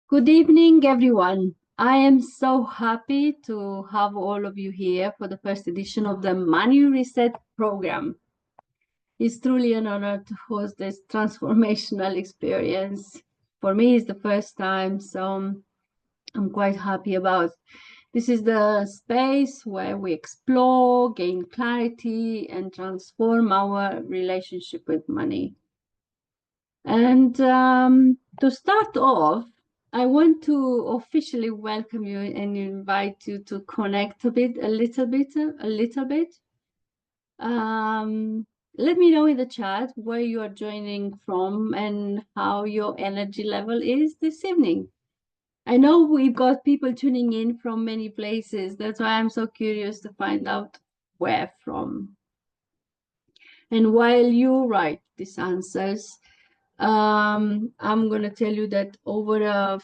Good evening, everyone. I am so happy to have all of you here for the first edition of the Money Reset program. It's truly an honor to host this transformational experience. For me, it's the first time, so I'm quite happy about. This is the space where we explore, gain clarity, and transform our relationship with money. And to start off, I want to officially welcome you and invite you to connect a little bit. Um, Let me know in the chat where you are joining from and how your energy level is this evening. I know we've got people tuning in from many places. That's why I'm so curious to find out where from. And while you write these answers, I'm going to tell you that over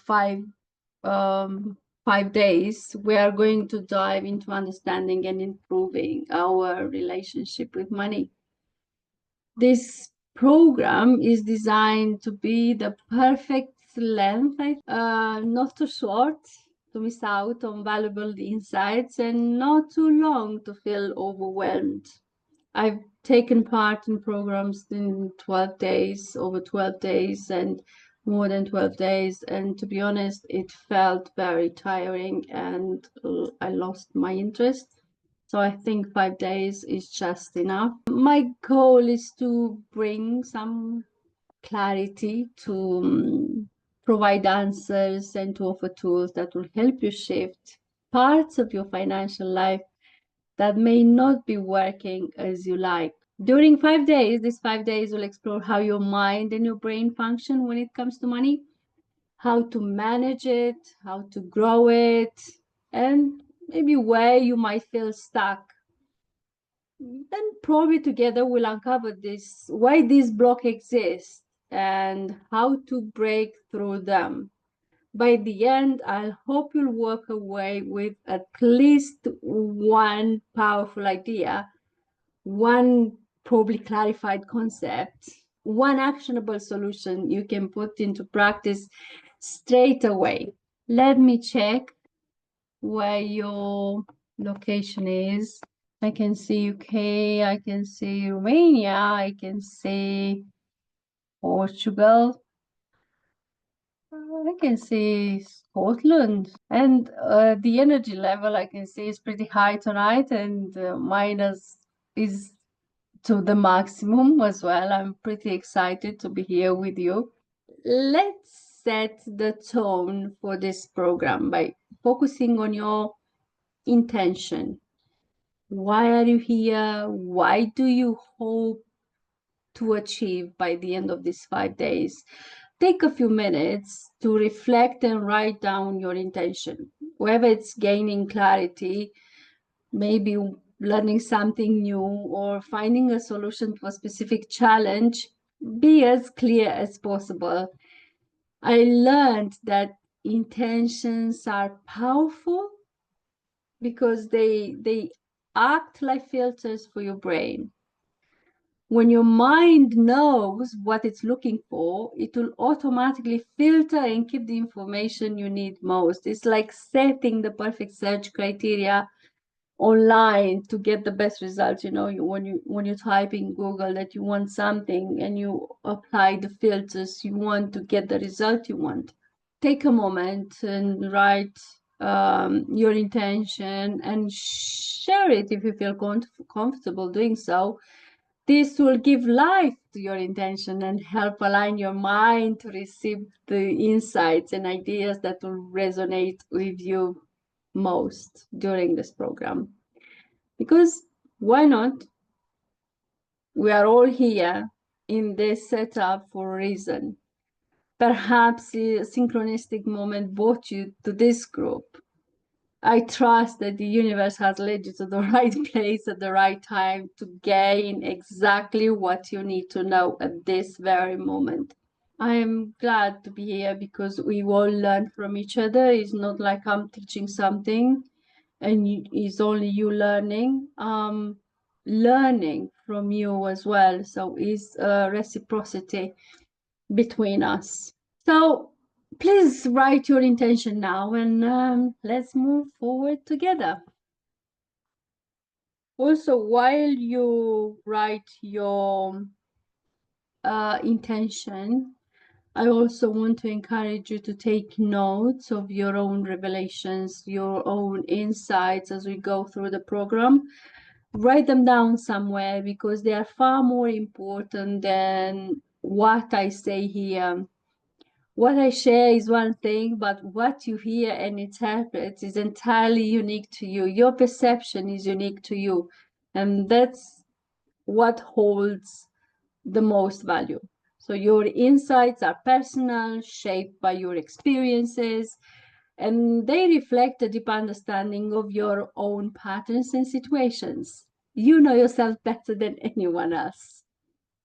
um, 5 days, we are going to dive into understanding and improving our relationship with money. This program is designed to be the perfect length, not too short to miss out on valuable insights and not too long to feel overwhelmed. I've taken part in programs in 12 days, over 12 days, and more than 12 days. And to be honest, it felt very tiring and I lost my interest. So I think 5 days is just enough. My goal is to bring some clarity, to provide answers, and to offer tools that will help you shift parts of your financial life that may not be working as you like. During 5 days, these 5 days will explore how your mind and your brain function when it comes to money, how to manage it, how to grow it, and maybe where you might feel stuck. Then probably together we'll uncover this, why this block exists and how to break through them. By the end, I hope you'll walk away with at least one powerful idea, one probably clarified concept, one actionable solution you can put into practice straight away. Let me check where your location is. I can see UK, I can see Romania, I can see Portugal, I can see Scotland, and the energy level I can see is pretty high tonight, and mine is to the maximum as well. I'm pretty excited to be here with you. Let's set the tone for this program by focusing on your intention. Why are you here? Why do you hope to achieve by the end of these 5 days? Take a few minutes to reflect and write down your intention. Whether it's gaining clarity, maybe learning something new, or finding a solution to a specific challenge, be as clear as possible. I learned that intentions are powerful because they act like filters for your brain. When your mind knows what it's looking for, it will automatically filter and keep the information you need most. It's like setting the perfect search criteria online to get the best results. When you type in Google that you want something and you apply the filters you want to get the result you want. Take a moment and write your intention and share it if you feel comfortable doing so. This will give life to your intention and help align your mind to receive the insights and ideas that will resonate with you most during this program. Because why not? We are all here in this setup for a reason. Perhaps a synchronistic moment brought you to this group. I trust that the universe has led you to the right place at the right time to gain exactly what you need to know at this very moment. I am glad to be here because we all learn from each other. It's not like I'm teaching something and it's only you learning. Learning from you as well. So it's a reciprocity between us. So Please write your intention now and let's move forward together. Also, while you write your intention, I also want to encourage you to take notes of your own revelations, your own insights as we go through the program. Write them down somewhere because they are far more important than what I say here. What I share is one thing, but what you hear and interpret is entirely unique to you. Your perception is unique to you. And that's what holds the most value. So your insights are personal, shaped by your experiences, and they reflect a deep understanding of your own patterns and situations. You know yourself better than anyone else.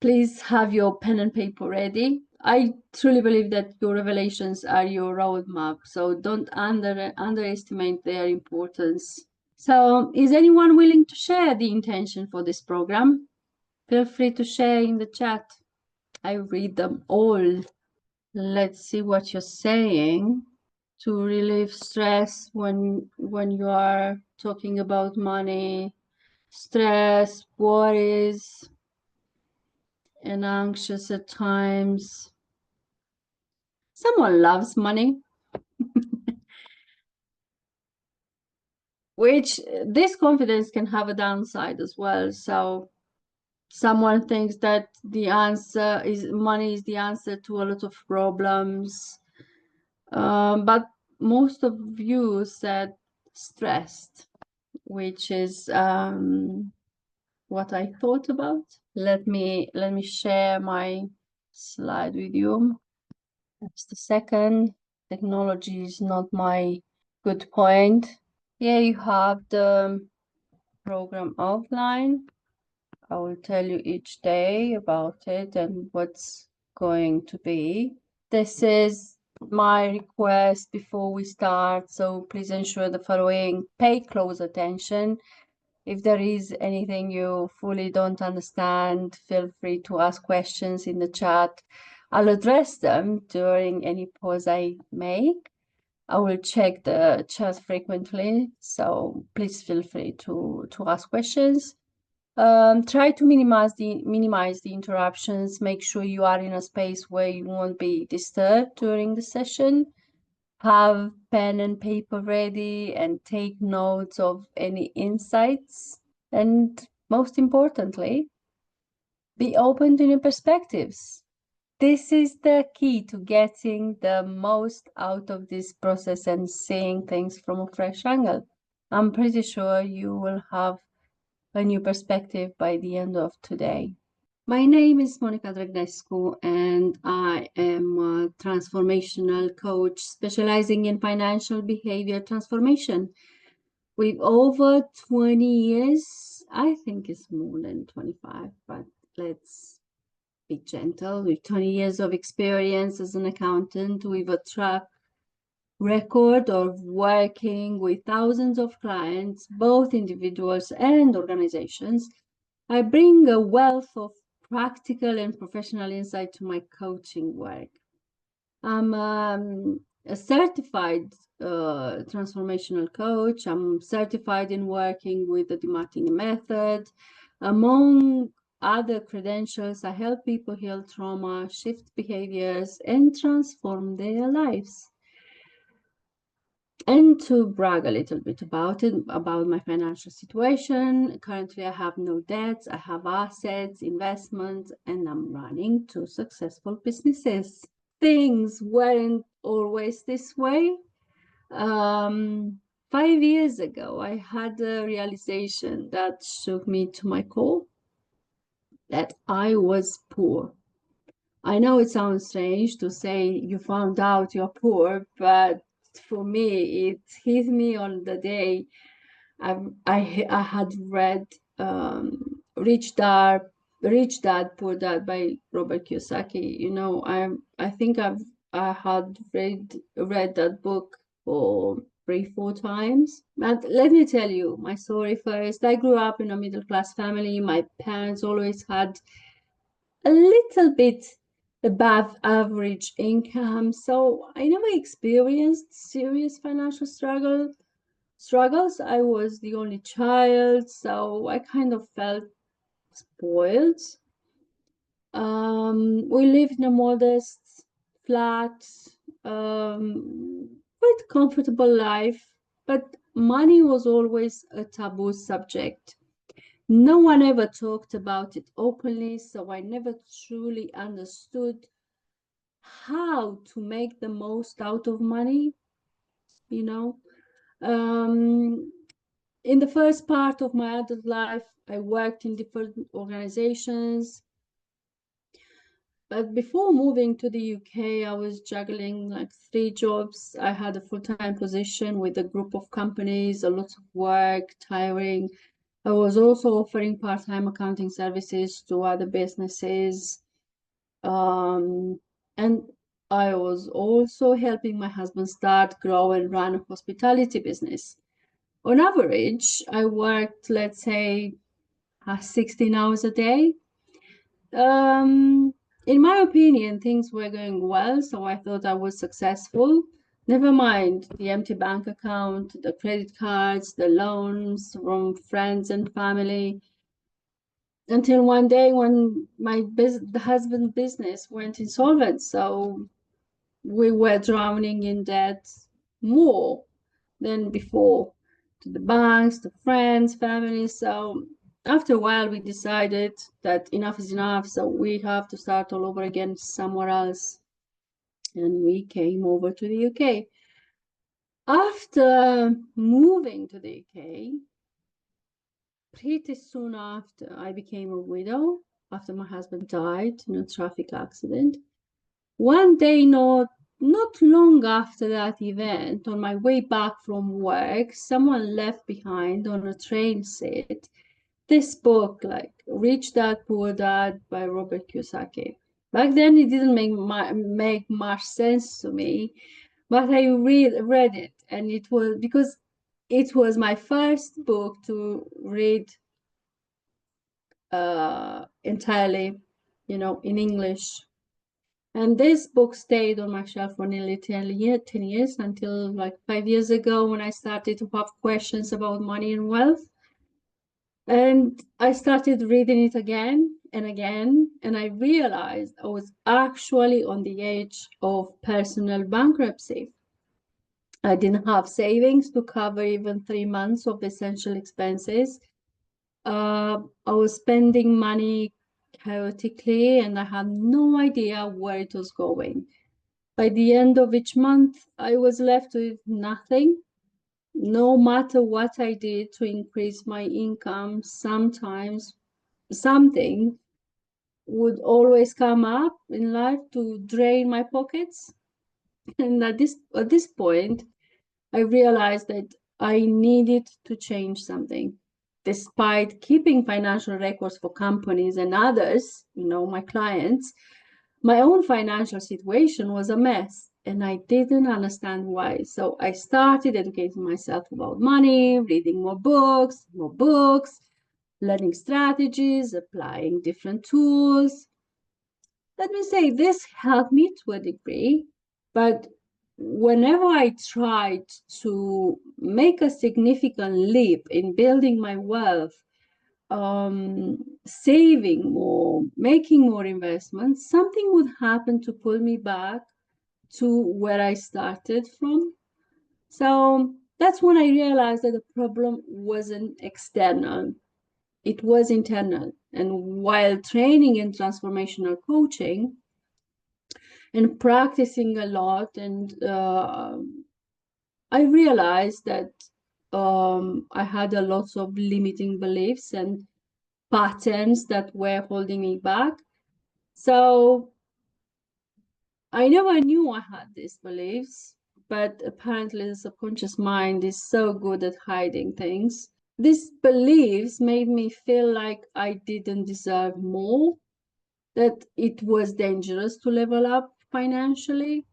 Please have your pen and paper ready. I truly believe that your revelations are your roadmap, so don't underestimate their importance. So, is anyone willing to share the intention for this program? Feel free to share in the chat. I read them all. Let's see what you're saying. To relieve stress when you are talking about money, stress, worries, and anxious at times. Someone loves money, which this confidence can have a downside as well. So someone thinks that the answer is money is the answer to a lot of problems. But most of you said stressed, which is what I thought about. Let me share my slide with you. Just a second. Technology is not my good point. Here you have the program outline. I will tell you each day about it and what's going to be. This is my request before we start, so please ensure the following. Pay close attention. If there is anything you fully don't understand, feel free to ask questions in the chat. I'll address them during any pause I make. I will check the chat frequently, so please feel free to ask questions. Try to minimize the interruptions. Make sure you are in a space where you won't be disturbed during the session. Have pen and paper ready and take notes of any insights. And most importantly, be open to new perspectives. This is the key to getting the most out of this process and seeing things from a fresh angle. I'm pretty sure you will have a new perspective by the end of today. My name is Monica Dragnescu, and I am a transformational coach specializing in financial behavior transformation. With over 20 years, I think it's more than 25, but let's be gentle. With 20 years of experience as an accountant, with a track record of working with thousands of clients, both individuals and organizations, I bring a wealth of practical and professional insight to my coaching work. I'm a certified transformational coach. I'm certified in working with the Demartini method. Among other credentials, I help people heal trauma, shift behaviors, and transform their lives. And to brag a little bit about it, about my financial situation. Currently, I have no debts, I have assets, investments, and I'm running two successful businesses. Things weren't always this way. 5 years ago, I had a realization that shook me to my core, that I was poor. I know it sounds strange to say you found out you're poor, but for me, it hit me on the day I had read Rich Dad, Poor Dad by Robert Kiyosaki. You know, I think I had read that book for 3, 4 times. But let me tell you my story first. I grew up in a middle class family. My parents always had a little bit above average income. So I never experienced serious financial struggles. I was the only child, so I kind of felt spoiled. We lived in a modest flat, quite comfortable life, but money was always a taboo subject. No one ever talked about it openly, so I never truly understood how to make the most out of money, you know. Um, in the first part of my adult life, I worked in different organizations. But before moving to the UK, I was juggling like three jobs. I had a full-time position with a group of companies, a lot of work, tiring. I was also offering part-time accounting services to other businesses. Um, and I was also helping my husband start, grow, and run a hospitality business. On average, I worked, let's say, 16 hours a day. Um, in my opinion, things were going well, so I thought I was successful. Never mind the empty bank account, the credit cards, the loans from friends and family. Until one day when the husband business went insolvent, so we were drowning in debt more than before to the banks, to friends, family. So after a while, we decided that enough is enough. So we have to start all over again somewhere else. And we came over to the UK. After moving to the UK, pretty soon after, I became a widow after my husband died in a traffic accident. One day, not long after that event, on my way back from work, someone left behind on a train set this book, like Rich Dad Poor Dad by Robert Kiyosaki. Back then, it didn't make much sense to me, but I read it, and it was because it was my first book to read entirely, in English. And this book stayed on my shelf for nearly 10 years until like 5 years ago when I started to have questions about money and wealth. And I started reading it again and again, and I realized I was actually on the edge of personal bankruptcy. I didn't have savings to cover even 3 months of essential expenses. I was spending money chaotically, and I had no idea where it was going. By the end of each month, I was left with nothing. No matter what I did to increase my income, sometimes something would always come up in life to drain my pockets. And at this point, I realized that I needed to change something. Despite keeping financial records for companies and others, my clients, my own financial situation was a mess and I didn't understand why. So I started educating myself about money, reading more books, learning strategies, applying different tools. Let me say this helped me to a degree, but whenever I tried to make a significant leap in building my wealth, saving more, making more investments, something would happen to pull me back to where I started from. So that's when I realized that the problem wasn't external, it was internal. And while training in transformational coaching and practicing a lot, and I realized that I had a lot of limiting beliefs and patterns that were holding me back. So I never knew I had these beliefs, but apparently the subconscious mind is so good at hiding things. These beliefs made me feel like I didn't deserve more, that it was dangerous to level up financially.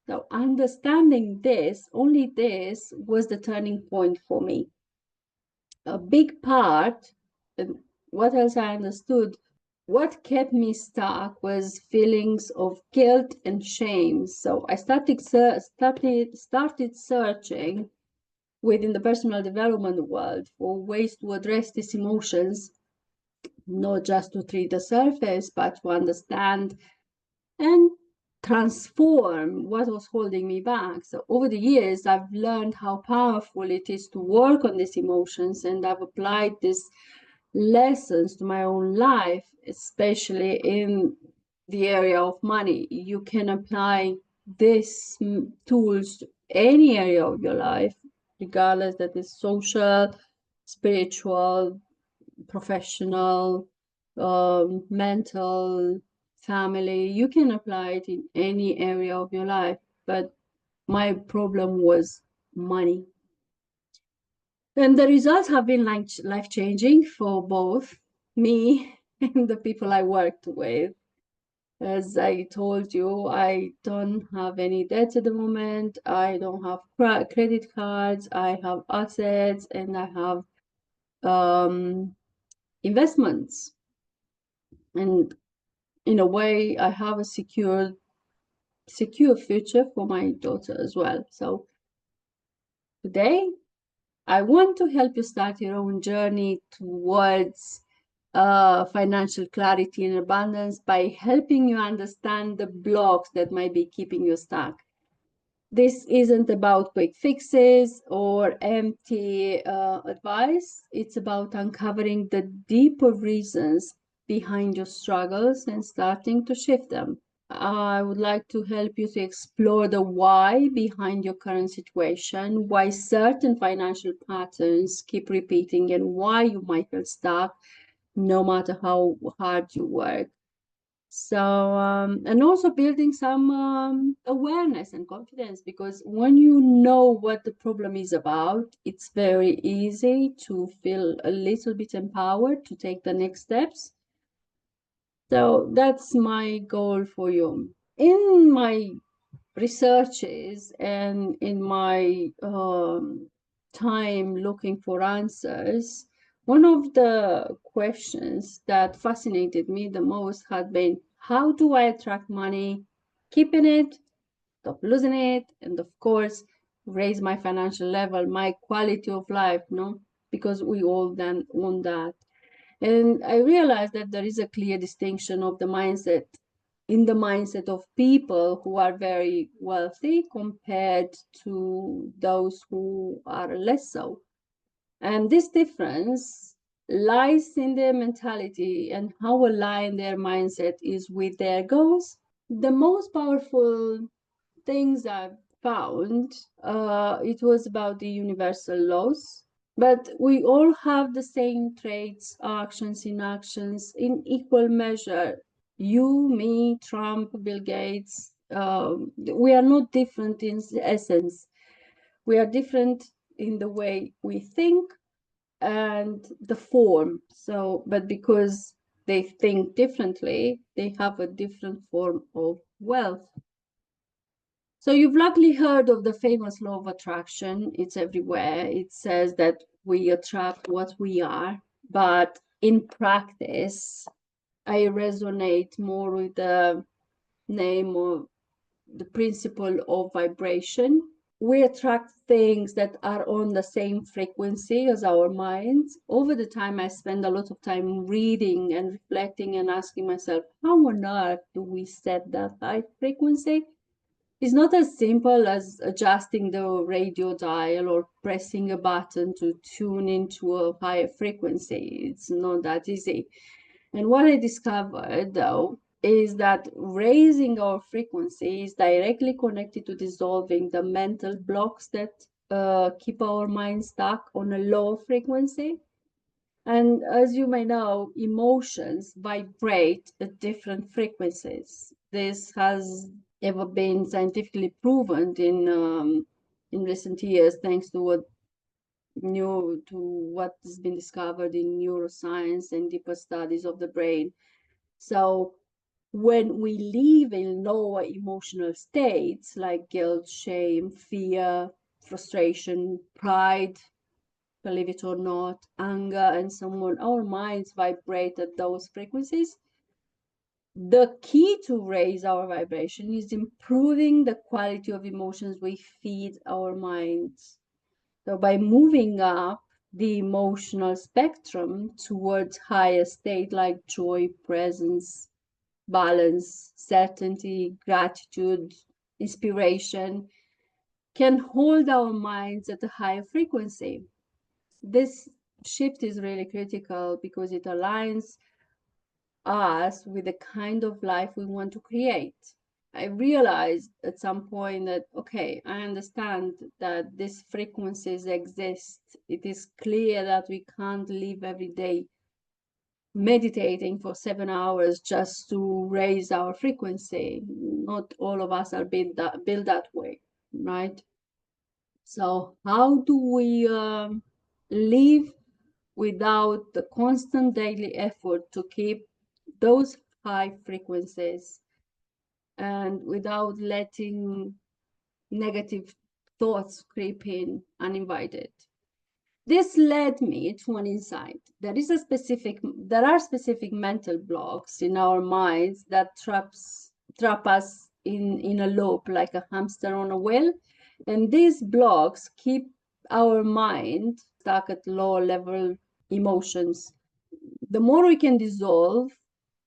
So understanding this, only this was the turning point for me. A big part, and what else I understood what kept me stuck was feelings of guilt and shame. So I started searching within the personal development world for ways to address these emotions, not just to treat the surface, but to understand and transform what was holding me back. So over the years, I've learned how powerful it is to work on these emotions, and I've applied these lessons to my own life, especially in the area of money. You can apply these tools to any area of your life, regardless that is social, spiritual, professional, mental, family. You can apply it in any area of your life. But my problem was money. And the results have been life changing for both me and the people I worked with. As I told you, I don't have any debts at the moment. I don't have credit cards. I have assets and I have investments. And in a way, I have a secure future for my daughter as well. So today, I want to help you start your own journey towards financial clarity and abundance by helping you understand the blocks that might be keeping you stuck. This isn't about quick fixes or empty advice. It's about uncovering the deeper reasons behind your struggles and starting to shift them. I would like to help you to explore the why behind your current situation, why certain financial patterns keep repeating, and why you might feel stuck no matter how hard you work. So, and also building some awareness and confidence, because when you know what the problem is about, it's very easy to feel a little bit empowered to take the next steps. So that's my goal for you. In my researches and in my time looking for answers, one of the questions that fascinated me the most had been, how do I attract money, keeping it, stop losing it, and of course, raise my financial level, my quality of life, no? Because we all then want that. And I realized that there is a clear distinction of the mindset in the mindset of people who are very wealthy compared to those who are less so. And this difference lies in their mentality and how aligned their mindset is with their goals. The most powerful things I've found, it was about the universal laws. But we all have the same traits, actions, inactions in equal measure. You, me, Trump, Bill Gates, we are not different in essence. We are different in the way we think and the form. So, but because they think differently, they have a different form of wealth. So you've likely heard of the famous law of attraction. It's everywhere. It says that we attract what we are, but in practice, I resonate more with the name of the principle of vibration. We attract things that are on the same frequency as our minds. Over the time, I spend a lot of time reading and reflecting and asking myself, how on earth do we set that high frequency? It's not as simple as adjusting the radio dial or pressing a button to tune into a higher frequency. It's not that easy. And what I discovered, though, is that raising our frequency is directly connected to dissolving the mental blocks that keep our mind stuck on a low frequency. And as you may know, emotions vibrate at different frequencies. This has ever been scientifically proven in recent years, thanks to what has been discovered in neuroscience and deeper studies of the brain. So when we live in lower emotional states like guilt, shame, fear, frustration, pride, believe it or not, anger, and so on, our minds vibrate at those frequencies. The key to raise our vibration is improving the quality of emotions we feed our minds. So by moving up the emotional spectrum towards higher state like joy, presence, balance, certainty, gratitude, inspiration, can hold our minds at a higher frequency. This shift is really critical because it aligns us with the kind of life we want to create. I realized at some point that, okay, I understand that these frequencies exist. It is clear that we can't live every day meditating for 7 hours just to raise our frequency. Not all of us are built that way, right? So, how do we live without the constant daily effort to keep those high frequencies and without letting negative thoughts creep in uninvited? This led me to an insight. There are specific mental blocks in our minds that trap us in a loop like a hamster on a wheel. And these blocks keep our mind stuck at low level emotions. The more we can dissolve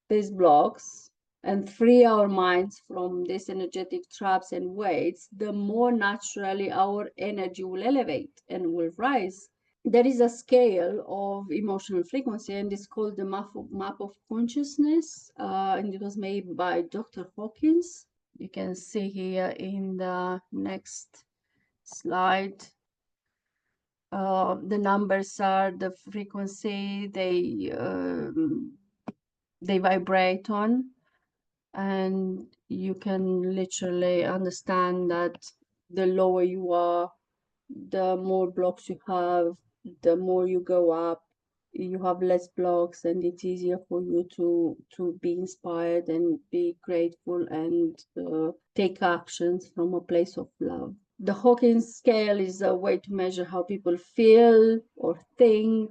these blocks and free our minds from these energetic traps and weights, the more naturally our energy will elevate and will rise. There is a scale of emotional frequency, and it's called the map of consciousness, and it was made by Dr. Hawkins. You can see here in the next slide. The numbers are the frequency they vibrate on, and you can literally understand that the lower you are, the more blocks you have, the more you go up, you have less blocks, and it's easier for you to be inspired and be grateful and take actions from a place of love. The Hawkins scale is a way to measure how people feel or think,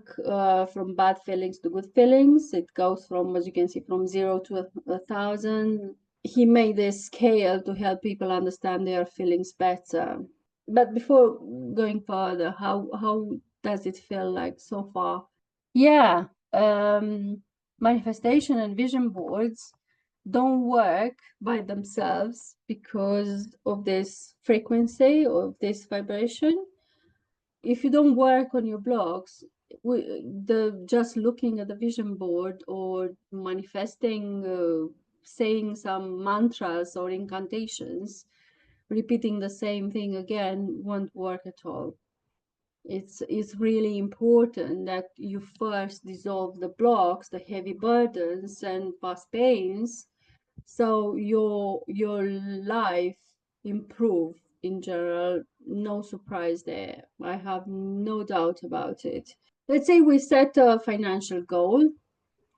from bad feelings to good feelings. It goes from, as you can see, from 0 to 1,000. He made this scale to help people understand their feelings better. But before going further, how does it feel like so far? Yeah, manifestation and vision boards don't work by themselves because of this frequency, of this vibration. If you don't work on your blocks, just looking at the vision board or manifesting, saying some mantras or incantations, repeating the same thing again won't work at all. It's really important that you first dissolve the blocks, the heavy burdens and past pains, so your life improve in general. No surprise there. I have no doubt about it. Let's say we set a financial goal.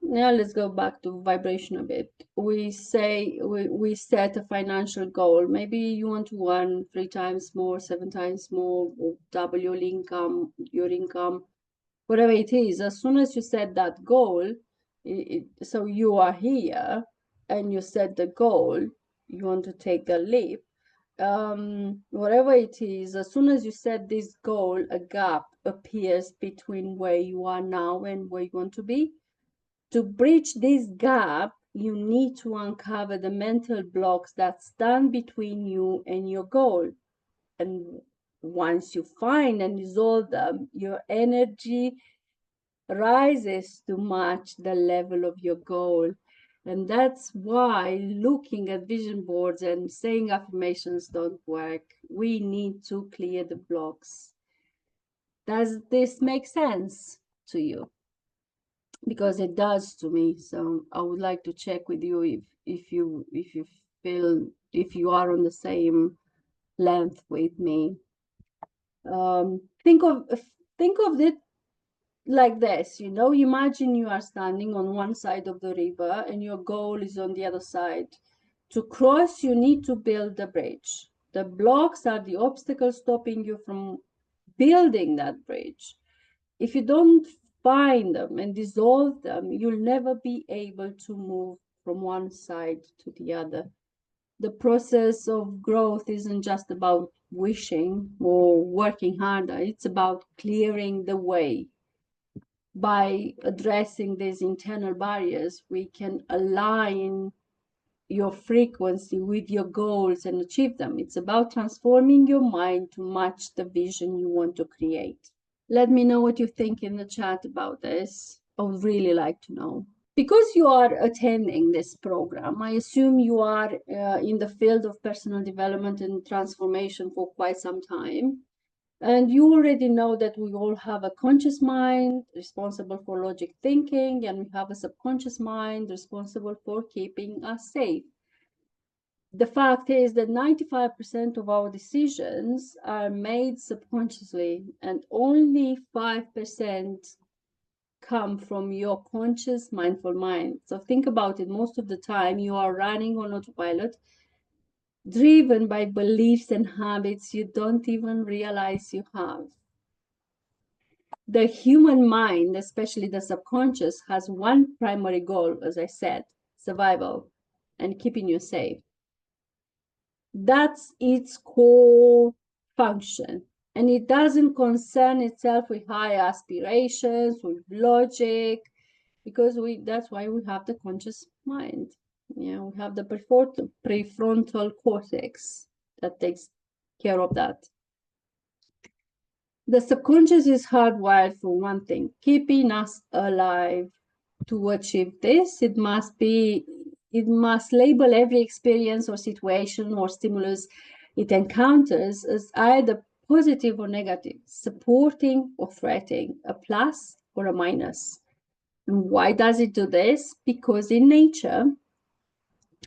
Now let's go back to vibration a bit. We say we set a financial goal. Maybe you want to earn 3 times more, 7 times more, or double your income, whatever it is. As soon as you set that goal, so you are here and you set the goal, you want to take a leap, whatever it is, as soon as you set this goal, a gap appears between where you are now and where you want to be. To bridge this gap, you need to uncover the mental blocks that stand between you and your goal. And once you find and dissolve them, your energy rises to match the level of your goal. And that's why looking at vision boards and saying affirmations don't work. We need to clear the blocks. Does this make sense to you? Because it does to me. So I would like to check with you if you feel, if you are on the same length with me. Think of it like this, imagine you are standing on one side of the river and your goal is on the other side. To cross, you need to build the bridge. The blocks are the obstacles stopping you from building that bridge. If you don't find them and dissolve them, you'll never be able to move from one side to the other. The process of growth isn't just about wishing or working harder, it's about clearing the way. By addressing these internal barriers, we can align your frequency with your goals and achieve them. It's about transforming your mind to match the vision you want to create. Let me know what you think in the chat about this. I would really like to know. Because you are attending this program, I assume you are in the field of personal development and transformation for quite some time. And you already know that we all have a conscious mind responsible for logic thinking, and we have a subconscious mind responsible for keeping us safe. The fact is that 95% of our decisions are made subconsciously, and only 5% come from your conscious, mindful mind. So think about it. Most of the time, you are running on autopilot, driven by beliefs and habits you don't even realize you have. The human mind, especially the subconscious, has one primary goal, as I said, survival and keeping you safe. That's its core function. And it doesn't concern itself with high aspirations, with logic, because that's why we have the conscious mind. Yeah, we have the prefrontal cortex that takes care of that. The subconscious is hardwired for one thing, keeping us alive. To achieve this, it must label every experience or situation or stimulus it encounters as either positive or negative, supporting or threatening, a plus or a minus. And why does it do this? Because in nature,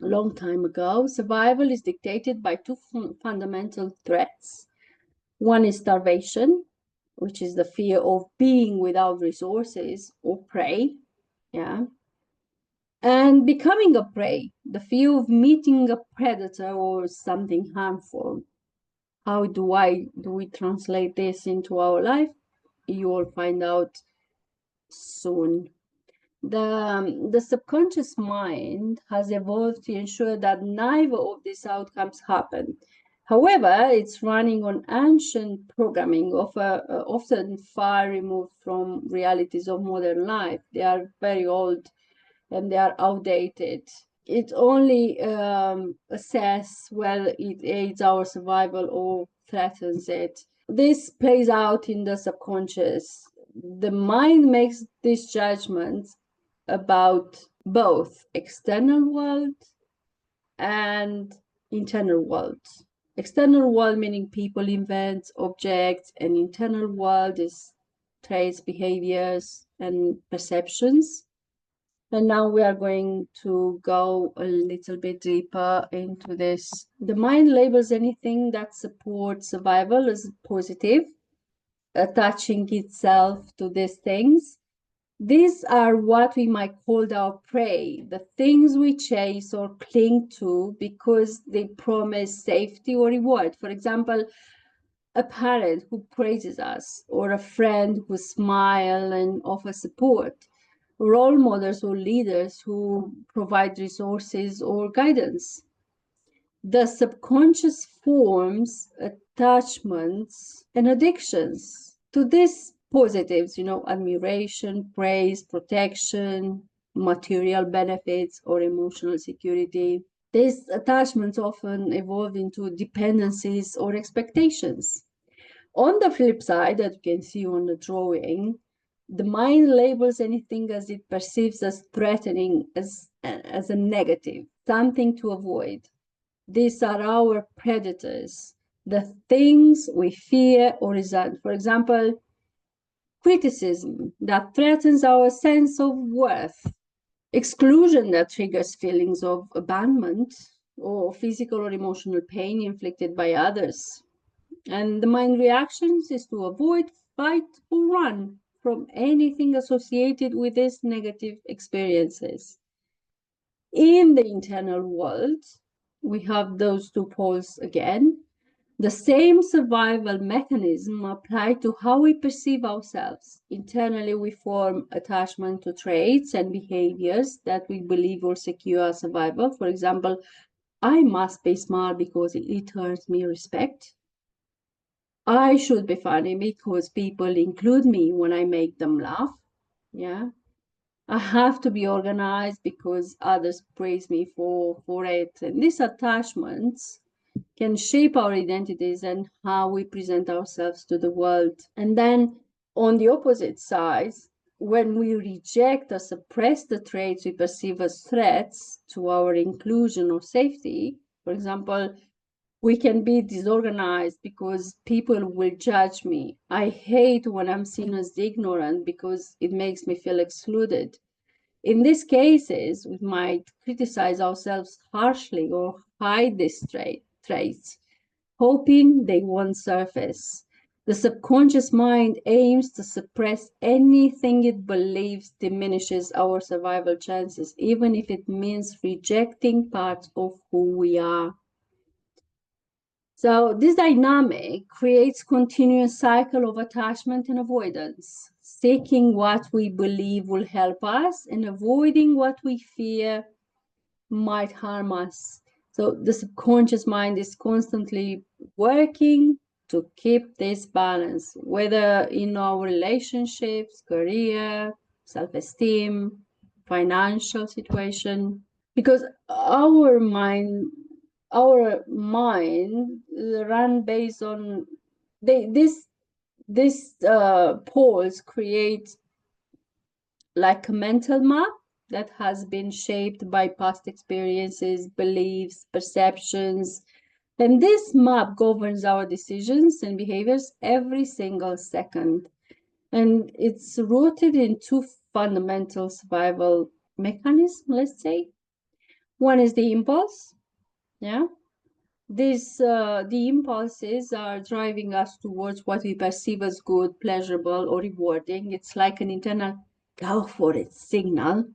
a long time ago, survival is dictated by two fundamental threats. One is starvation, which is the fear of being without resources or prey, yeah, and becoming a prey, the fear of meeting a predator or something harmful. How do we translate this into our life? You will find out soon. The subconscious mind has evolved to ensure that neither of these outcomes happen. However, it's running on ancient programming, often far removed from realities of modern life. They are very old and they are outdated. It only assess whether it aids our survival or threatens it. This plays out in the subconscious. The mind makes these judgments about both external world and internal world. External world meaning people, events, objects, and internal world is traits, behaviors, and perceptions. And now we are going to go a little bit deeper into this. The mind labels anything that supports survival as positive, attaching itself to these things. These are what we might call our prey, the things we chase or cling to because they promise safety or reward. For example, a parent who praises us, or a friend who smiles and offers support, role models or leaders who provide resources or guidance. The subconscious forms attachments and addictions to these positives, admiration, praise, protection, material benefits, or emotional security. These attachments often evolve into dependencies or expectations. On the flip side, that you can see on the drawing, the mind labels anything as it perceives as threatening, as a negative, something to avoid. These are our predators, the things we fear or resent. For example, criticism that threatens our sense of worth, exclusion that triggers feelings of abandonment or physical or emotional pain inflicted by others. And the mind reactions is to avoid, fight, or run from anything associated with these negative experiences. In the internal world, we have those two poles again. The same survival mechanism apply to how we perceive ourselves. Internally, we form attachment to traits and behaviors that we believe will secure our survival. For example, I must be smart because it earns me respect. I should be funny because people include me when I make them laugh. Yeah. I have to be organized because others praise me for it. And these attachments can shape our identities and how we present ourselves to the world. And then on the opposite side, when we reject or suppress the traits we perceive as threats to our inclusion or safety, for example, we can be disorganized because people will judge me. I hate when I'm seen as ignorant because it makes me feel excluded. In these cases, we might criticize ourselves harshly or hide these traits, hoping they won't surface. The subconscious mind aims to suppress anything it believes diminishes our survival chances, even if it means rejecting parts of who we are. So this dynamic creates continuous cycle of attachment and avoidance, seeking what we believe will help us and avoiding what we fear might harm us. So the subconscious mind is constantly working to keep this balance, whether in our relationships, career, self-esteem, financial situation, because our mind run based on they this polls create like a mental map that has been shaped by past experiences, beliefs, perceptions. And this map governs our decisions and behaviors every single second. And it's rooted in two fundamental survival mechanisms, let's say. One is the impulse, yeah. The impulses are driving us towards what we perceive as good, pleasurable, or rewarding. It's like an internal go for it signal.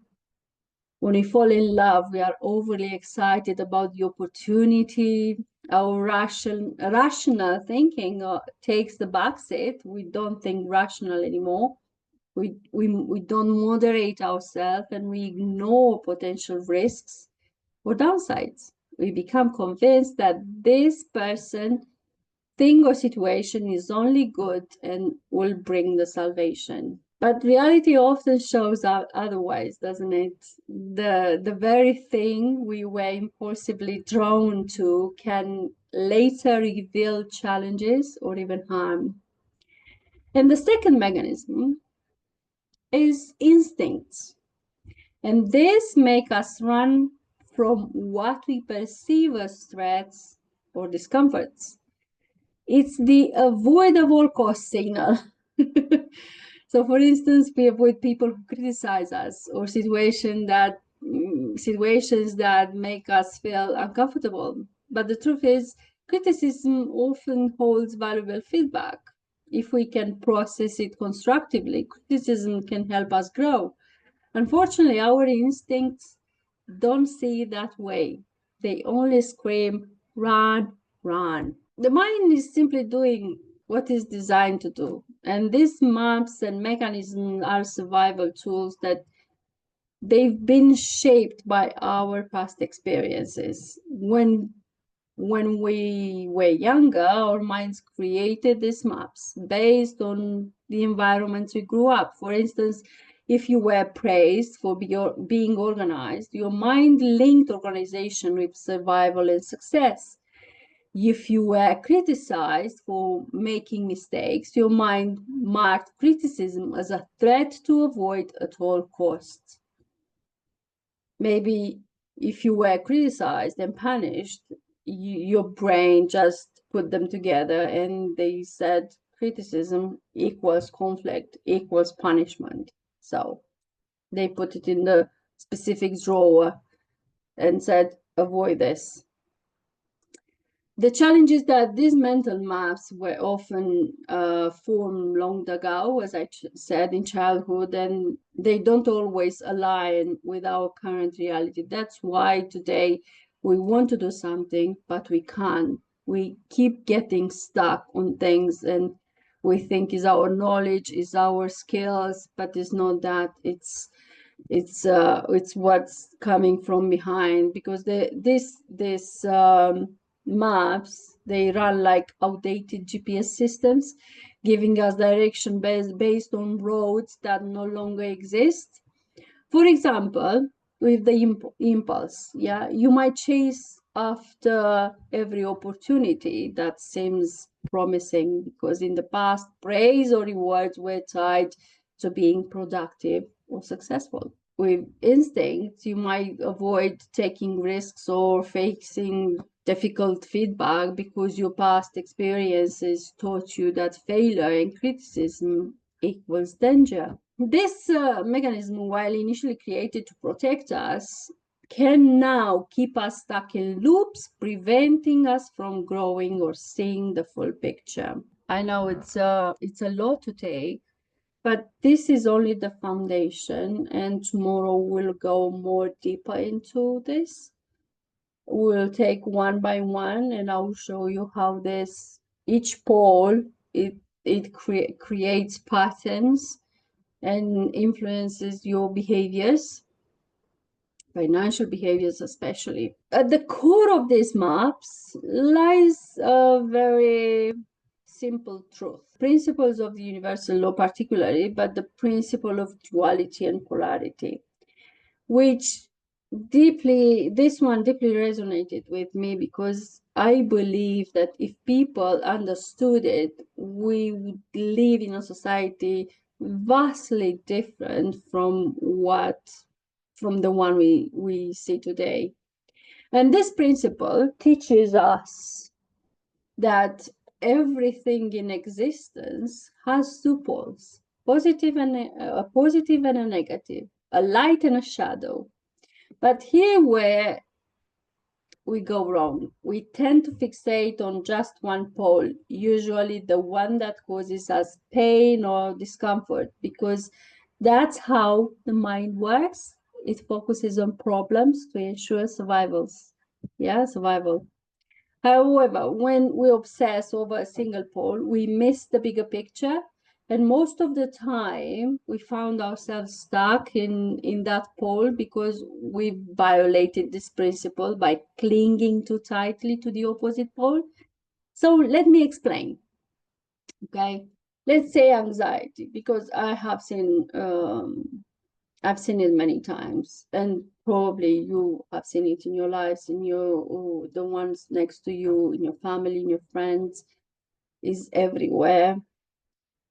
When we fall in love, we are overly excited about the opportunity. Our rational thinking takes the backseat. We don't think rational anymore. We don't moderate ourselves and we ignore potential risks or downsides. We become convinced that this person, thing, or situation is only good and will bring the salvation. But reality often shows up otherwise, doesn't it? The very thing we were impulsively drawn to can later reveal challenges or even harm. And the second mechanism is instincts. And this make us run from what we perceive as threats or discomforts. It's the avoid at all cost signal. So, for instance, we avoid people who criticize us or situations that make us feel uncomfortable. But the truth is, criticism often holds valuable feedback. If we can process it constructively, criticism can help us grow. Unfortunately, our instincts don't see it that way. They only scream, run, run. The mind is simply doing what it's designed to do. And these maps and mechanisms are survival tools that they've been shaped by our past experiences. When we were younger, our minds created these maps based on the environments we grew up. For instance, if you were praised for being organized, your mind linked organization with survival and success. If you were criticized for making mistakes, your mind marked criticism as a threat to avoid at all costs. Maybe if you were criticized and punished, your brain just put them together and they said criticism equals conflict equals punishment. So they put it in the specific drawer and said, avoid this. The challenge is that these mental maps were often formed long ago, as I said, in childhood, and they don't always align with our current reality. That's why today we want to do something, but we can't We keep getting stuck on things, and we think is our knowledge, is our skills, but it's not that. It's what's coming from behind, because this maps, they run like outdated GPS systems, giving us direction based on roads that no longer exist. For example, with the impulse, yeah, you might chase after every opportunity that seems promising, because in the past, praise or rewards were tied to being productive or successful. With instinct, you might avoid taking risks or facing difficult feedback because your past experiences taught you that failure and criticism equals danger. This mechanism, while initially created to protect us, can now keep us stuck in loops, preventing us from growing or seeing the full picture. I know it's a lot to take, but this is only the foundation, and tomorrow we'll go more deeper into this. We'll take one by one, and I'll show you how each pole, it creates patterns and influences your behaviors, financial behaviors especially. At the core of these maps lies a very simple truth. Principles of the universal law particularly, but the principle of duality and polarity, which this one deeply resonated with me, because I believe that if people understood it, we would live in a society vastly different from the one we see today. And this principle teaches us that everything in existence has two poles, a positive and a negative, a light and a shadow. But here where we go wrong, we tend to fixate on just one pole, usually the one that causes us pain or discomfort, because that's how the mind works. It focuses on problems to ensure survival. However, when we obsess over a single pole, we miss the bigger picture. And most of the time, we found ourselves stuck in that pole because we violated this principle by clinging too tightly to the opposite pole. So let me explain. Okay, let's say anxiety, because I've seen it many times, and probably you have seen it in your lives, the ones next to you, in your family, in your friends, is everywhere.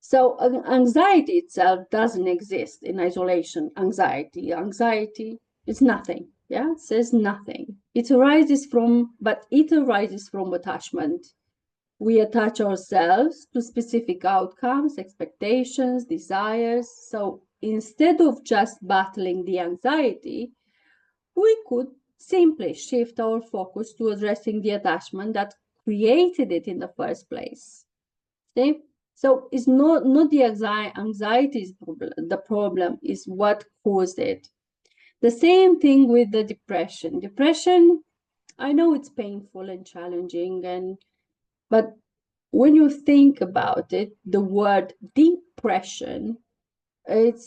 So anxiety itself doesn't exist in isolation. Anxiety is nothing. Yeah, it says nothing. It arises from attachment. We attach ourselves to specific outcomes, expectations, desires. So instead of just battling the anxiety, we could simply shift our focus to addressing the attachment that created it in the first place. See? So it's not the anxiety is the problem, is what caused it. The same thing with the depression. Depression, I know it's painful and challenging, but when you think about it, the word depression, it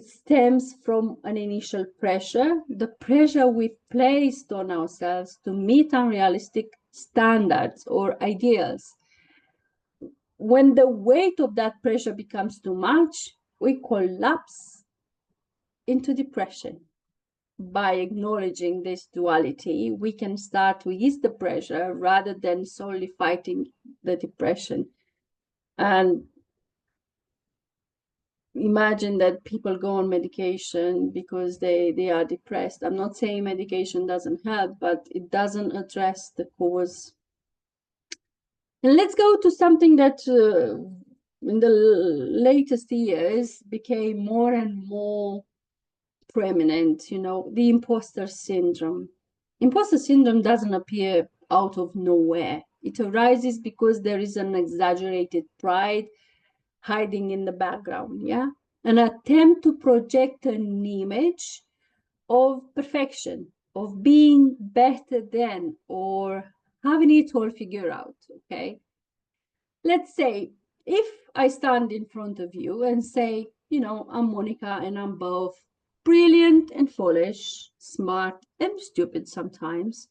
stems from an initial pressure, the pressure we placed on ourselves to meet unrealistic standards or ideals. When the weight of that pressure becomes too much, we collapse into depression. By acknowledging this duality, we can start to ease the pressure rather than solely fighting the depression. And imagine that people go on medication because they are depressed. I'm not saying medication doesn't help, but it doesn't address the cause. And let's go to something that in the latest years became more and more prominent, the imposter syndrome. Imposter syndrome doesn't appear out of nowhere. It arises because there is an exaggerated pride hiding in the background, yeah? An attempt to project an image of perfection, of being better than, or having it all figured out, okay? Let's say if I stand in front of you and say, I'm Monica and I'm both brilliant and foolish, smart and stupid sometimes,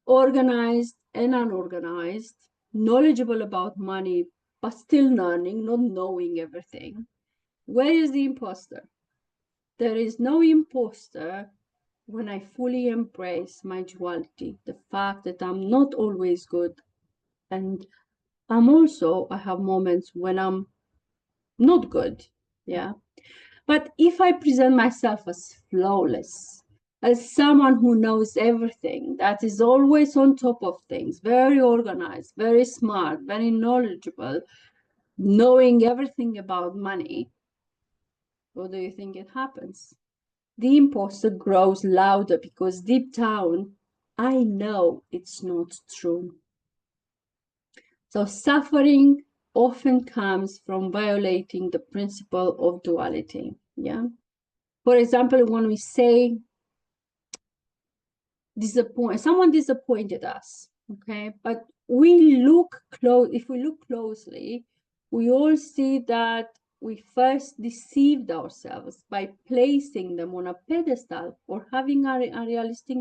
organized and unorganized, knowledgeable about money, but still learning, not knowing everything. Where is the imposter? There is no imposter when I fully embrace my duality, the fact that I'm not always good. And I have moments when I'm not good. Yeah. But if I present myself as flawless, as someone who knows everything, that is always on top of things, very organized, very smart, very knowledgeable, knowing everything about money, what do you think it happens? The imposter grows louder because deep down, I know it's not true. So suffering often comes from violating the principle of duality. Yeah. For example, when we say someone disappointed us, okay, but if we look closely, we all see that we first deceived ourselves by placing them on a pedestal or having unrealistic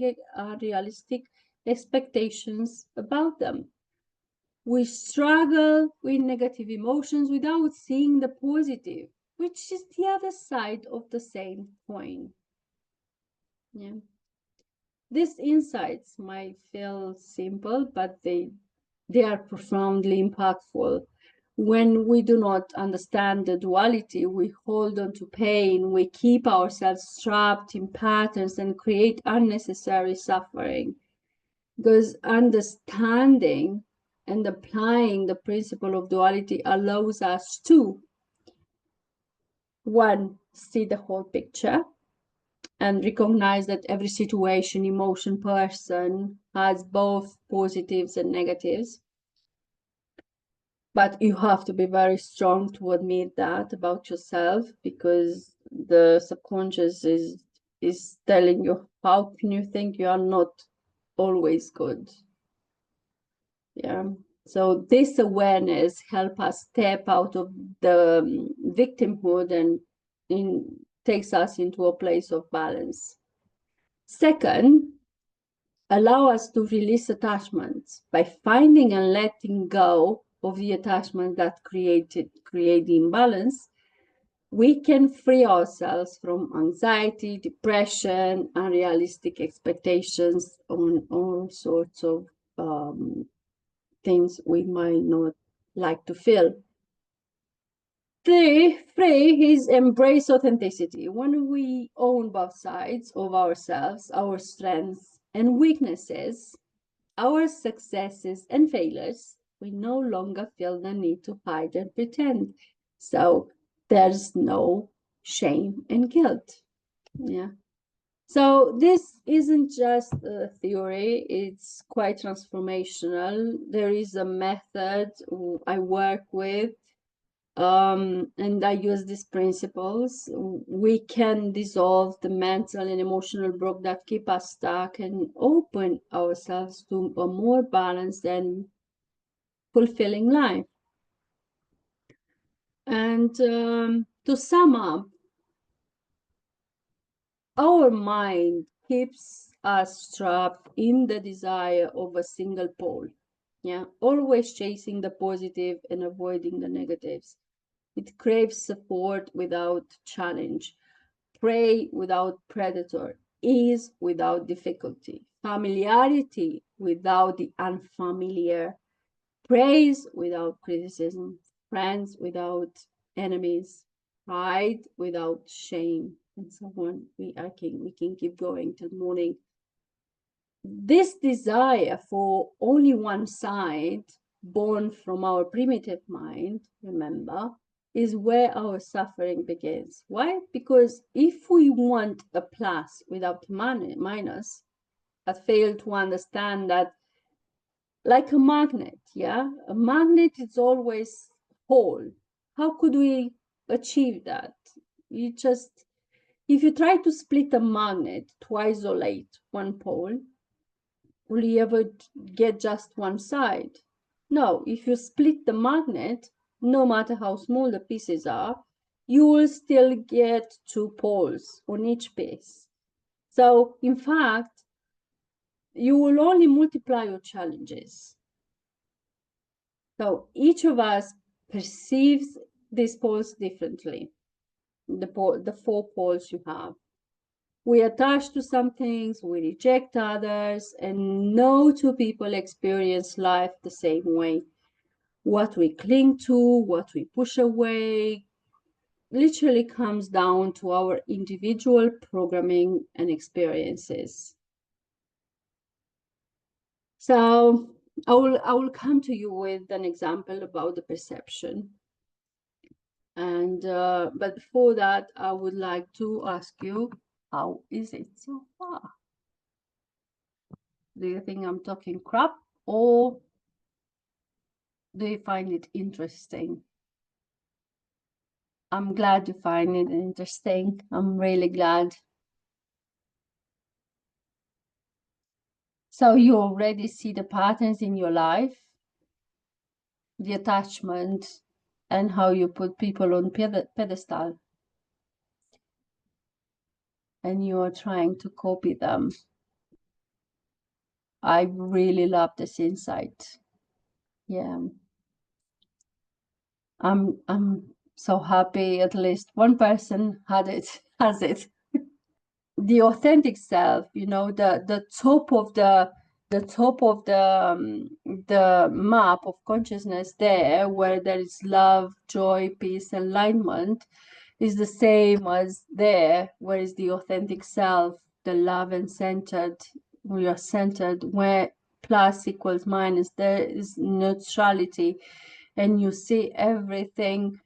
expectations about them. We struggle with negative emotions without seeing the positive, which is the other side of the same coin. Yeah. These insights might feel simple, but they are profoundly impactful. When we do not understand the duality, we hold on to pain, we keep ourselves trapped in patterns and create unnecessary suffering. Because understanding and applying the principle of duality allows us to, one, see the whole picture and recognize that every situation, emotion, person has both positives and negatives. But you have to be very strong to admit that about yourself, because the subconscious is telling you, how can you think you are not always good? Yeah. So this awareness helps us step out of the victimhood and takes us into a place of balance. Second, allow us to release attachments by finding and letting go of the attachment that create the imbalance. We can free ourselves from anxiety, depression, unrealistic expectations on all sorts of things we might not like to feel. Three is embrace authenticity. When we own both sides of ourselves, our strengths and weaknesses, our successes and failures, we no longer feel the need to hide and pretend. So there's no shame and guilt. Yeah. So this isn't just a theory, it's quite transformational. There is a method I work with, and I use these principles. We can dissolve the mental and emotional block that keep us stuck and open ourselves to a more balanced and fulfilling life. And to sum up, our mind keeps us trapped in the desire of a single pole. Yeah, always chasing the positive and avoiding the negatives. It craves support without challenge, prey without predator, ease without difficulty, familiarity without the unfamiliar, praise without criticism, friends without enemies, pride without shame, and so on. We can keep going till morning. This desire for only one side, born from our primitive mind, remember, is where our suffering begins. Why? Because if we want a plus without minus, but fail to understand that, like a magnet, yeah, a magnet is always whole. How could we achieve that? If you try to split a magnet to isolate one pole, will you ever get just one side? No, if you split the magnet, no matter how small the pieces are, you will still get two poles on each piece. So, in fact, you will only multiply your challenges. So, each of us perceives these poles differently, the four poles you have. We attach to some things, we reject others, and no two people experience life the same way. What we cling to, what we push away, literally comes down to our individual programming and experiences. So I will come to you with an example about the perception. And but before that, I would like to ask you, how is it so far? Do you think I'm talking crap, or do you find it interesting? I'm glad you find it interesting. I'm really glad. So you already see the patterns in your life, the attachment, and how you put people on pedestal, and you are trying to copy them. I really love this insight. Yeah. I'm so happy at least one person has it. The authentic self, you know, the top of the map of consciousness, there where there is love, joy, peace, alignment, is the same as there where is the authentic self, the love and centered, we are centered, where plus equals minus, there is neutrality, and you see everything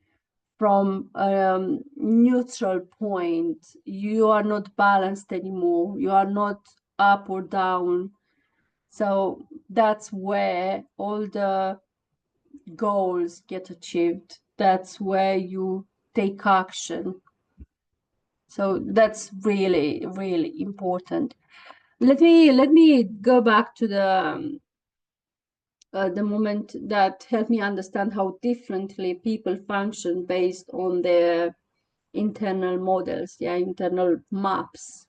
from a neutral point. You are not balanced anymore. You are not up or down. So that's where all the goals get achieved. That's where you take action. So that's really, really important. Let me go back to the moment that helped me understand how differently people function based on their internal models, internal maps.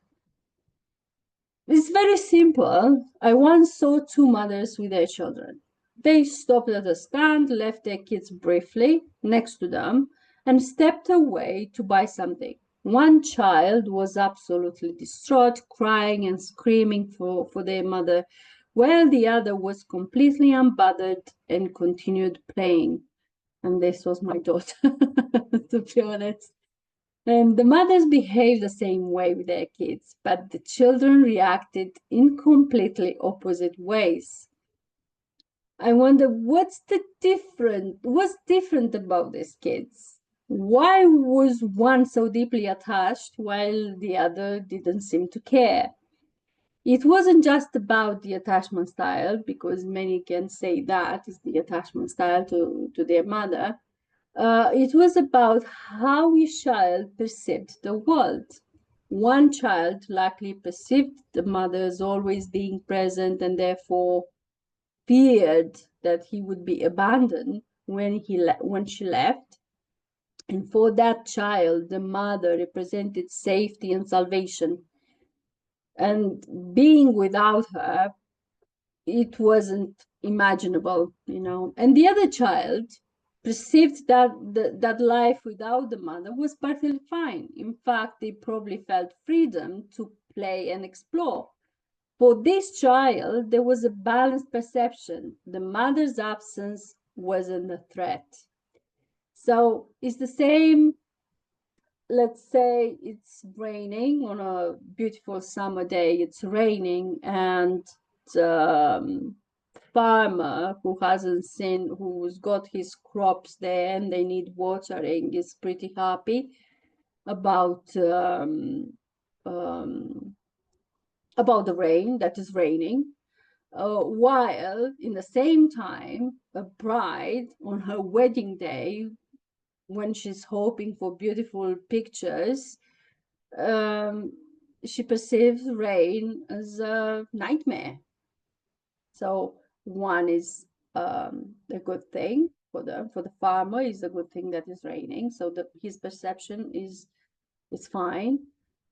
It's very simple. I once saw two mothers with their children. They stopped at a stand, left their kids briefly next to them, and stepped away to buy something. One child was absolutely distraught, crying and screaming for their mother, while the other was completely unbothered and continued playing. And this was my daughter, to be honest. And the mothers behaved the same way with their kids, but the children reacted in completely opposite ways. I wonder what's different about these kids? Why was one so deeply attached while the other didn't seem to care? It wasn't just about the attachment style, because many can say that is the attachment style to their mother. It was about how each child perceived the world. One child likely perceived the mother as always being present, and therefore feared that he would be abandoned when she left. And for that child, the mother represented safety and salvation. And being without her, it wasn't imaginable, you know. And the other child perceived that life without the mother was perfectly fine. In fact, they probably felt freedom to play and explore. For this child, there was a balanced perception. The mother's absence wasn't a threat. So it's the same. Let's say it's raining on a beautiful summer day. It's raining, and farmer who's got his crops there and they need watering, is pretty happy about the rain that is raining, while in the same time a bride on her wedding day, when she's hoping for beautiful pictures, she perceives rain as a nightmare. So one is a good thing for the farmer, is a good thing that is raining. So his perception is fine.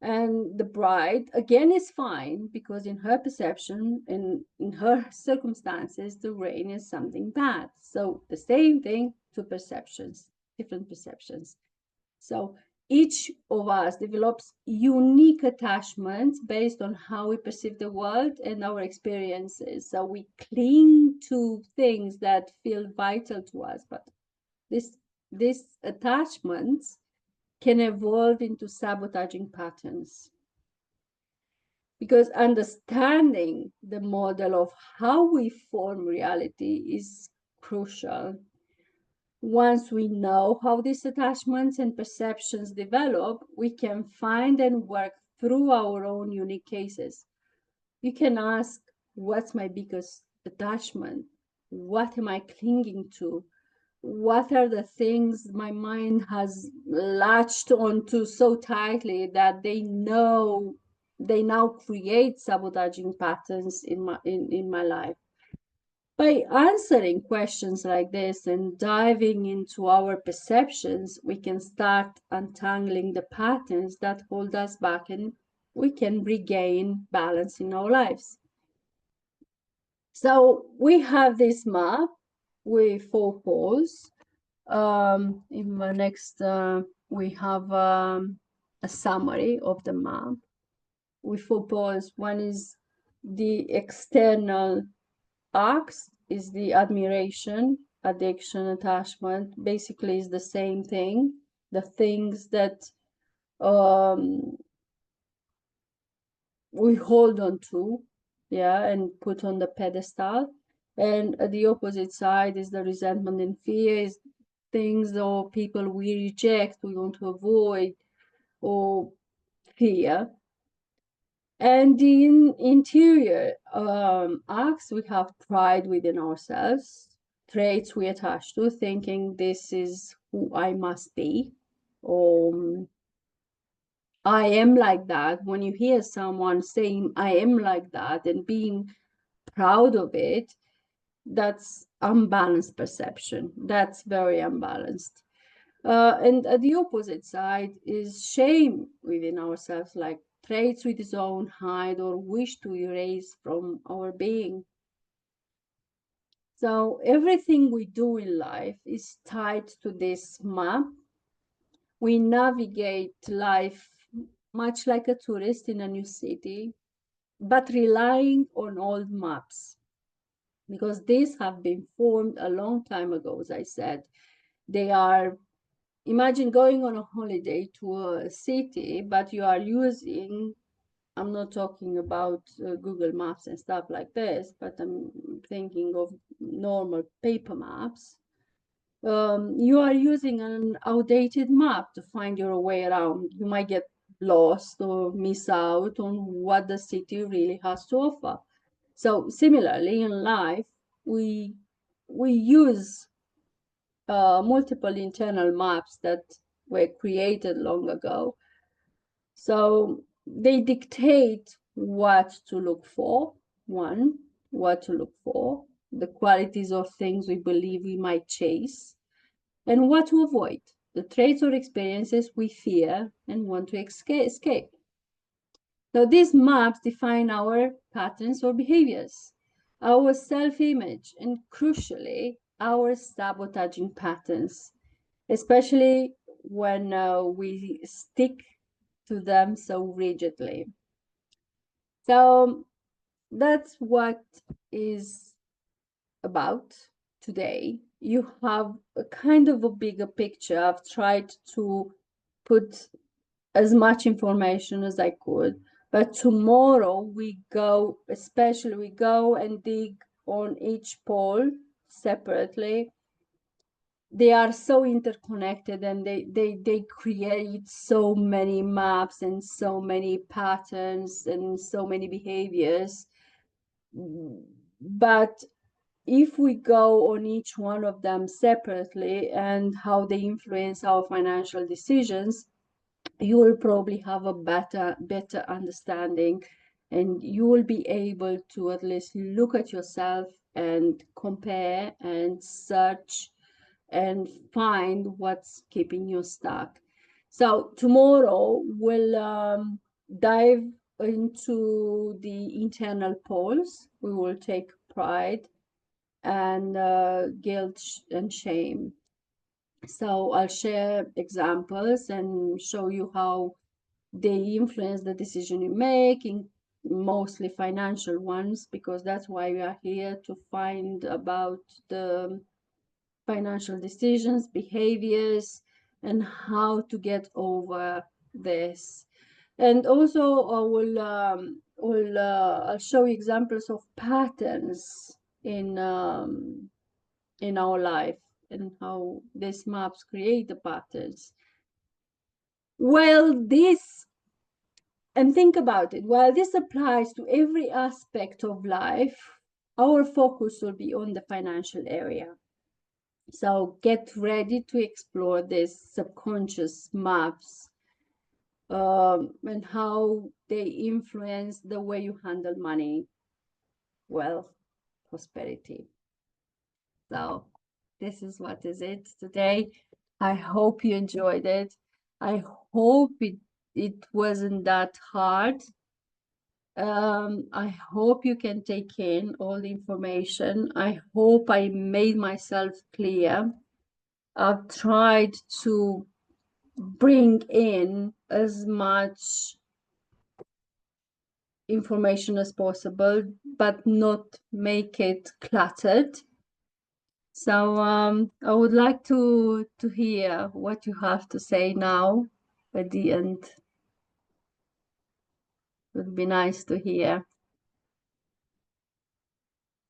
And the bride again is fine because in her perception, in her circumstances, the rain is something bad. So the same thing, two perceptions, different perceptions. So each of us develops unique attachments based on how we perceive the world and our experiences. So we cling to things that feel vital to us, but this these attachments can evolve into sabotaging patterns. Because understanding the model of how we form reality is crucial. Once we know how these attachments and perceptions develop, we can find and work through our own unique cases. You can ask, what's my biggest attachment? What am I clinging to? What are the things my mind has latched onto so tightly that they now create sabotaging patterns in my life? By answering questions like this and diving into our perceptions, we can start untangling the patterns that hold us back, and we can regain balance in our lives. So we have this map with 4 poles. In the next, we have a summary of the map with 4 poles. One is the external arcs, is the admiration, addiction, attachment. Basically, is the same thing. The things that um, we hold on to, yeah, and put on the pedestal. And the opposite side is the resentment and fear, is things or people we reject, we want to avoid or fear. And in interior arcs, we have pride within ourselves, traits we attach to, thinking this is who I must be, or I am like that. When you hear someone saying I am like that and being proud of it, that's unbalanced perception. That's very unbalanced. And the opposite side is shame within ourselves, like traits we disown, hide, or wish to erase from our being. So everything we do in life is tied to this map. We navigate life much like a tourist in a new city, but relying on old maps, because these have been formed a long time ago, as I said. They are, imagine going on a holiday to a city, but you are using, I'm not talking about Google Maps and stuff like this, but I'm thinking of normal paper maps. You are using an outdated map to find your way around. You might get lost or miss out on what the city really has to offer. So similarly in life, we use multiple internal maps that were created long ago. So they dictate what to look for, one, what to look for, the qualities of things we believe we might chase, and what to avoid, the traits or experiences we fear and want to escape. So these maps define our patterns or behaviors, our self-image, and crucially, our sabotaging patterns, especially when we stick to them so rigidly. So that's what is about today. You have a kind of a bigger picture. I've tried to put as much information as I could, but tomorrow we go and dig on each pole separately. They are so interconnected, and they create so many maps and so many patterns and so many behaviors. But if we go on each one of them separately and how they influence our financial decisions, you will probably have a better understanding and you will be able to at least look at yourself and compare and search and find what's keeping you stuck. So tomorrow we'll dive into the internal poles. We will take pride and guilt and shame. So I'll share examples and show you how they influence the decision you make, in mostly financial ones, because that's why we are here to find about the financial decisions, behaviors, and how to get over this. And also I'll show you examples of patterns in our life and how these maps create the patterns. Well, this And think about it, while this applies to every aspect of life, our focus will be on the financial area. So get ready to explore these subconscious maps and how they influence the way you handle money, wealth, prosperity. So this is what is it today. I hope you enjoyed it. I hope it wasn't that hard. I hope you can take in all the information. I hope I made myself clear. I've tried to bring in as much information as possible, but not make it cluttered. So I would like to hear what you have to say now at the end. It would be nice to hear.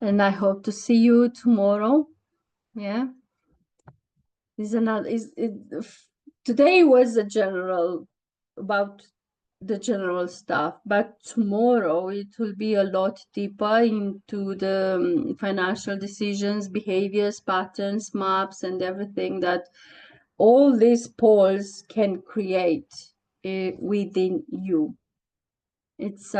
And I hope to see you tomorrow. Yeah. Today was a general about the general stuff, but tomorrow it will be a lot deeper into the financial decisions, behaviors, patterns, maps, and everything that all these poles can create within you. It's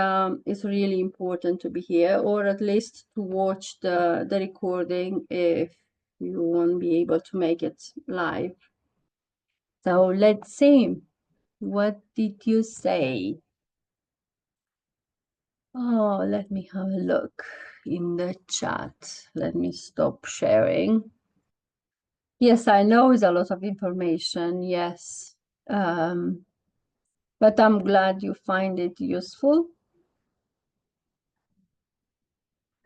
really important to be here, or at least to watch the recording if you won't be able to make it live. So let's see. What did you say? Oh, let me have a look in the chat. Let me stop sharing. Yes, I know it's a lot of information. Yes. But I'm glad you find it useful.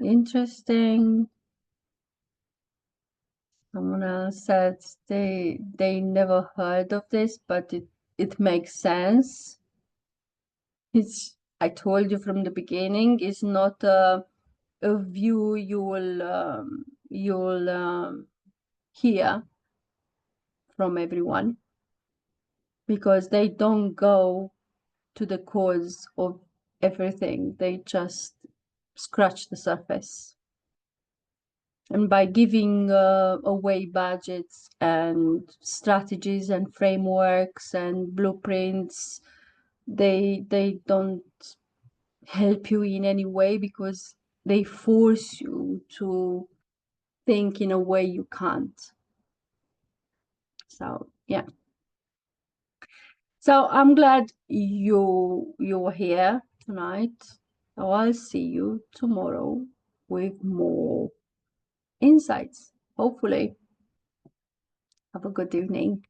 Interesting. Someone else said they never heard of this, but it makes sense. I told you from the beginning, it's not a view you'll hear from everyone, because they don't go to the cause of everything. They just scratch the surface. And by giving away budgets and strategies and frameworks and blueprints, they don't help you in any way, because they force you to think in a way you can't. So yeah. So I'm glad you're here tonight. So I'll see you tomorrow with more insights. Hopefully. Have a good evening.